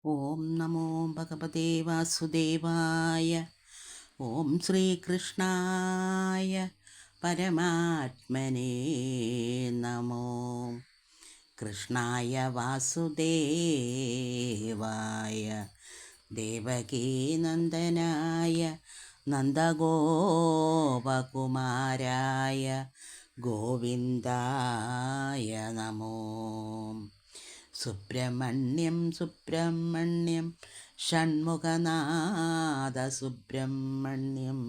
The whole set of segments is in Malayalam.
ഓം നമോ ഭഗവതേ വാസുദേവായ. ഓം ശ്രീകൃഷ്ണായ പരമാത്മനേ നമോ. കൃഷ്ണായ വാസുദേവായ ദേവകീനന്ദനായ നന്ദഗോപകുമാരായ ഗോവിന്ദായ നമോ. സുബ്രഹ്മണ്യം സുബ്രഹ്മണ്യം ഷൺമുഖനാഥ സുബ്രഹ്മണ്യം.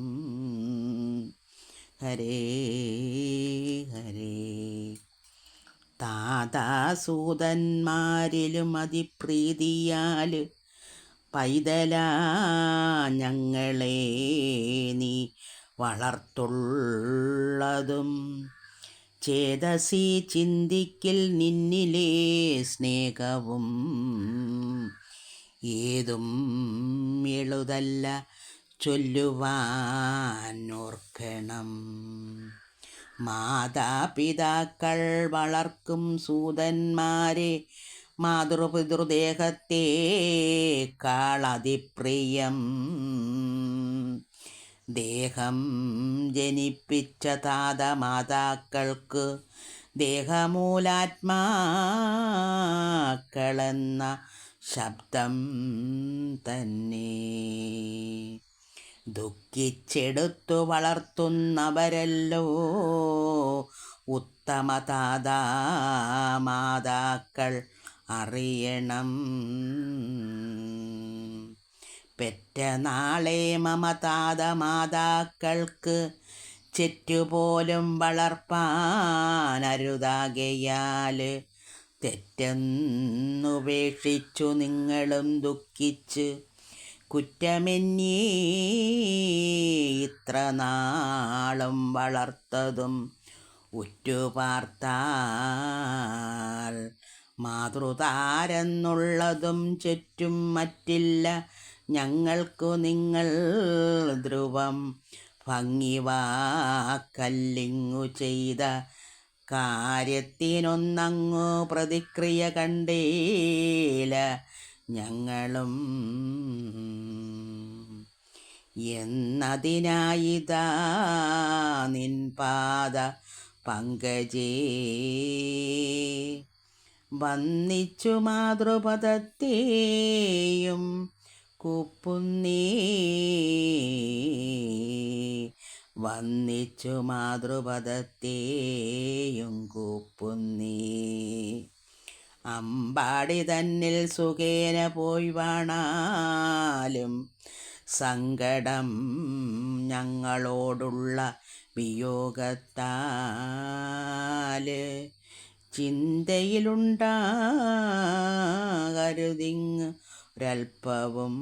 ഹരേ ഹരേ. താതാസൂതന്മാരിലും അതിപ്രീതിയാൽ പൈതലാ ഞങ്ങളെ നീ വളർത്തുള്ളതും ചേതസി ചിന്തിക്കിൽ നിന്നിലേ സ്നേഹവും ഏതും എളുതല്ല ചൊല്ലുവാൻ ഓർക്കണം. മാതാപിതാക്കൾ വളർക്കും സൂതന്മാരെ മാതൃപിതൃദേഹത്തേക്കാളതിപ്രിയം ദേഹം ജനിപ്പിച്ച താതമാതാക്കൾക്ക് ദേഹമൂലാത്മാക്കളെന്ന ശബ്ദം തന്നെ. ദുഃഖിച്ചെടുത്തു വളർത്തുന്നവരല്ലോ ഉത്തമ താതാമാതാക്കൾ അറിയണം. പെറ്റ നാളെ മമ താതമാതാക്കൾക്ക് ചെറ്റുപോലും വളർപ്പാനരുതാകയാൽ തെറ്റെന്നുപേക്ഷിച്ചു നിങ്ങളും ദുഃഖിച്ച് കുറ്റമെന്നേ ഇത്ര നാളും വളർത്തതും ഉറ്റുപാർത്താൽ മാതൃതാരെന്നുള്ളതും ചുറ്റും മറ്റില്ല ഞങ്ങൾക്കു നിങ്ങൾ ധ്രുവം. ഭംഗി വാക്കല്ലിങ്ങു ചെയ്ത കാര്യത്തിനൊന്നങ്ങു പ്രതിക്രിയ കണ്ടേല ഞങ്ങളും എന്നതിനായിതാ നിൻ പാദ പങ്കജേ വന്നിച്ചു മാതൃപദത്തെയും കൂപ്പുന്നേ. വന്നിച്ചു മാതൃപദത്തെയും കൂപ്പുന്നേ. അമ്പാടി തന്നിൽ സുഖേന പോയി വാണാലും സങ്കടം ഞങ്ങളോടുള്ള വിയോഗത്താൽ ചിന്തയിലുണ്ടാകരുതിങ് ഒരൽപ്പവും.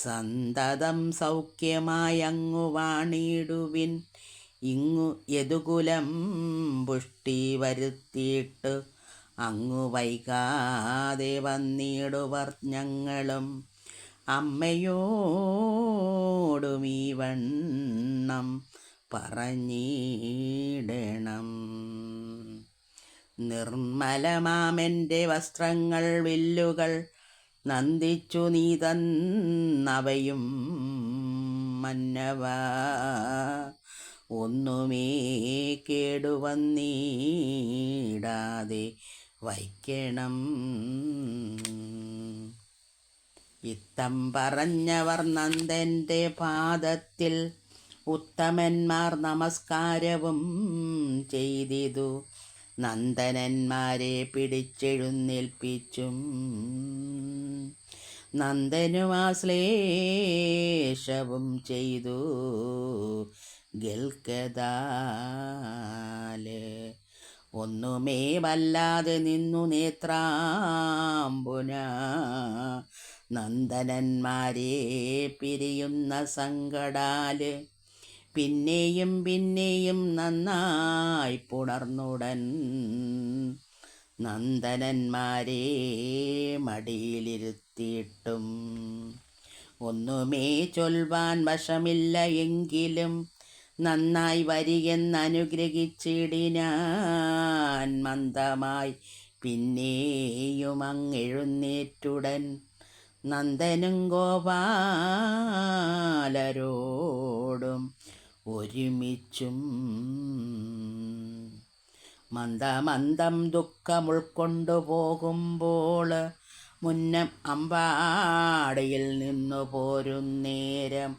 സന്തതം സൗഖ്യമായങ്ങു വാണിടുവിൻ ഇങ്ങു യദുകുലം പുഷ്ടി വരുത്തിയിട്ട് അങ്ങു വൈകാതെ വന്നിടുവർ ഞങ്ങളും അമ്മയോടും ഈ വണ്ണം പറഞ്ഞിടണം. നിർമ്മലമാമെൻ്റെ വസ്ത്രങ്ങൾ വില്ലുകൾ നന്ദിച്ചു നീ തന്നവയും മന്നവ ഒന്നുമേ കേടുവന്നിടാതെ വയ്ക്കണം. ഇത്തം പറഞ്ഞവർ നന്ദൻ്റെ പാദത്തിൽ ഉത്തമന്മാർ നമസ്കാരവും ചെയ്തിതു. നന്ദനന്മാരെ പിടിച്ചെഴുന്നേൽപ്പിച്ചും നന്ദനുമാശ്ലേഷവും ചെയ്തു ഗൽക്കതാല്. ഒന്നുമേ വല്ലാതെ നിന്നു നേത്രാംബുന നന്ദനന്മാരെ പിരിയുന്ന സങ്കടാല്. പിന്നെയും പിന്നെയും നന്നായി പുണർന്നുടൻ നന്ദനന്മാരെ മടിയിലിരുത്തിയിട്ടും ഒന്നുമേ ചൊൽവാൻ വശമില്ല എങ്കിലും നന്നായി വരികെന്നനുഗ്രഹിച്ചിടിനാൻ മന്ദമായി പിന്നെയും അങ്ങെഴുന്നേറ്റുടൻ നന്ദനും ഗോപാലരോടും ഒരുമിച്ചും മന്ദമന്ദം ദുഃഖമുൾക്കൊണ്ടു പോകുമ്പോൾ മുന്നം അമ്പാടിയിൽ നിന്നു പോരുന്നേരം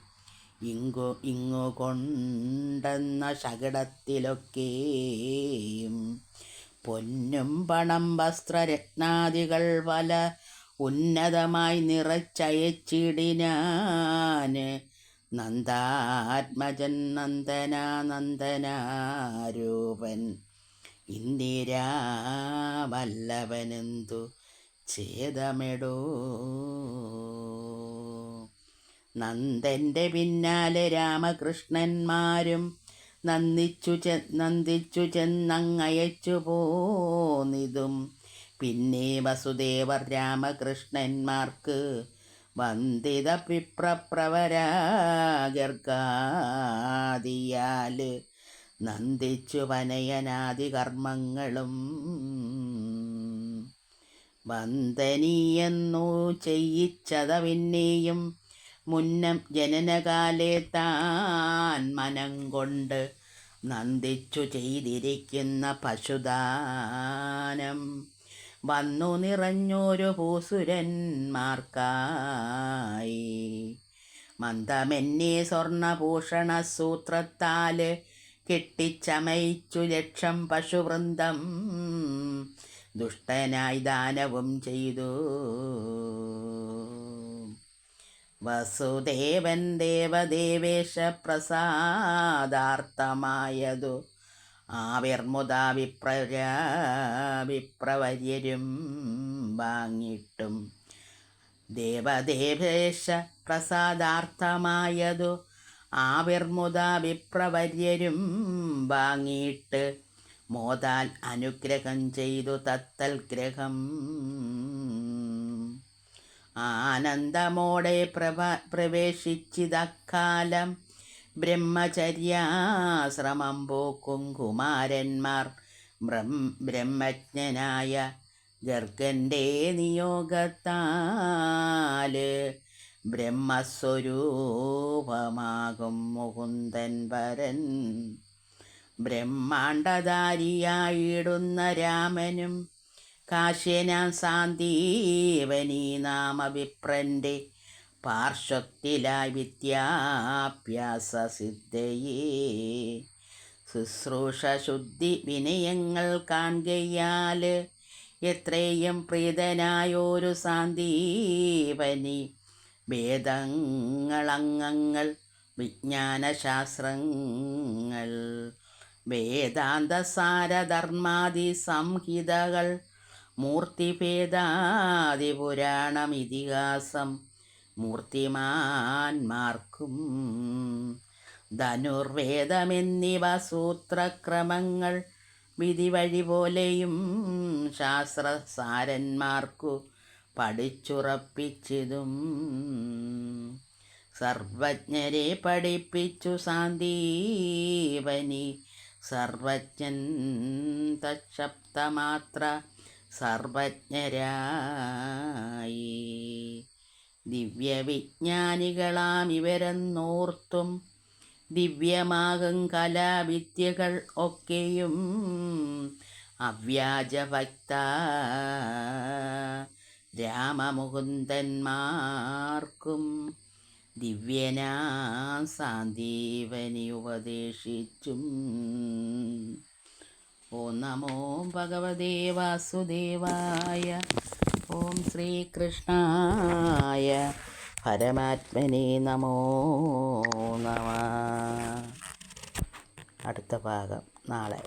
ഇങ്ങു കൊണ്ടെന്ന ശകടത്തിലൊക്കെയും പൊന്നും പണം വസ്ത്രരത്നാദികൾ പല ഉന്നതമായി നിറച്ചയച്ചിടിനാൻ നന്ദാത്മജൻ നന്ദനാരൂപൻ ഇന്ദിരാവല്ലഭനെന്തു ഛേദമെടോ. നന്ദൻ്റെ പിന്നാലെ രാമകൃഷ്ണന്മാരും നന്ദിച്ചു ചെന്നങ്ങയച്ചു പോന്നിതും പിന്നെ വസുദേവർ രാമകൃഷ്ണന്മാർക്ക് വന്ദിത പിപ്രപ്രവരാഗർഗാദിയാൽ നന്ദിച്ചു വനയനാദി കർമ്മങ്ങളും വന്ദനീയെന്നു ചെയ്യിച്ചത പിന്നെയും മുന്നം ജനനകാലേ താൻ മനം കൊണ്ട് നന്ദിച്ചു ചെയ്തിരിക്കുന്ന പശുദാനം വന്നു നിറഞ്ഞൊരു ഭൂസുരന്മാർക്കായി മന്ദമെന്നെ സ്വർണഭൂഷണ സൂത്രത്താൽ കെട്ടിച്ചമയിച്ചു ലക്ഷം പശുവൃന്ദം ദുഷ്ടനായി ദാനവും ചെയ്തു. വസുദേവൻ ദേവദേവേശ പ്രസാദാർത്ഥമായതു ആവിർമുദാ വിപ്രവര്യരും വാങ്ങിട്ടും ദേവദേവേശ പ്രസാദാർത്ഥമായതു ആവിർമുദാ വിപ്രവര്യരും വാങ്ങിയിട്ട് മോദാൽ അനുഗ്രഹം ചെയ്തു തത്തൽഗ്രഹം ആനന്ദമോടെ പ്രവേശിച്ചിതക്കാലം ബ്രഹ്മചര്യാശ്രമം പോക്കും കുമാരന്മാർ ബ്രഹ്മജ്ഞനായ ഗർഗൻ്റെ നിയോഗത്താൽ ബ്രഹ്മസ്വരൂപമാകും മുകുന്ദൻ വരൻ ബ്രഹ്മാണ്ഡധാരിയായിടുന്ന രാമനും കാശ്യനാം സാന്ദീപനീ നാമവിപ്രൻ്റെ പാർശ്വത്തിലായി വിദ്യാഭ്യാസ സിദ്ധയേ ശുശ്രൂഷ ശുദ്ധി വിനയങ്ങൾ കാൺകയാൽ എത്രയും പ്രീതനായൊരു സാന്ദീപനി വേദങ്ങളംഗങ്ങൾ വിജ്ഞാനശാസ്ത്രങ്ങൾ വേദാന്തസാരധർമാദി സംഹിതകൾ മൂർത്തിഭേദാദിപുരാണം ഇതിഹാസം മൂർത്തിമാന്മാർക്കും ധനുർവേദമെന്നിവ സൂത്രക്രമങ്ങൾ വിധി വഴി പോലെയും ശാസ്ത്രസാരന്മാർക്കു പഠിച്ചുറപ്പിച്ചതും സർവജ്ഞരെ പഠിപ്പിച്ചു സാന്ദീപനി സർവജ്ഞൻ തശബ്ദമാത്ര സർവജ്ഞരായി ദിവ്യവിജ്ഞാനികളാം ഇവരെന്നോർത്തും ദിവ്യമാകും കലാവിദ്യകൾ ഒക്കെയും അവ്യാജഭക്ത രാമമുകുന്ദന്മാർക്കും ദിവ്യനാ സാന്ദീപനി ഉപദേശിച്ചും. ഓം നമോ ഭഗവതേ വാസുദേവായ. ഓം ശ്രീകൃഷ്ണായ പരമാത്മനേ നമോ നമഃ. അടുത്ത ഭാഗം നാളെ.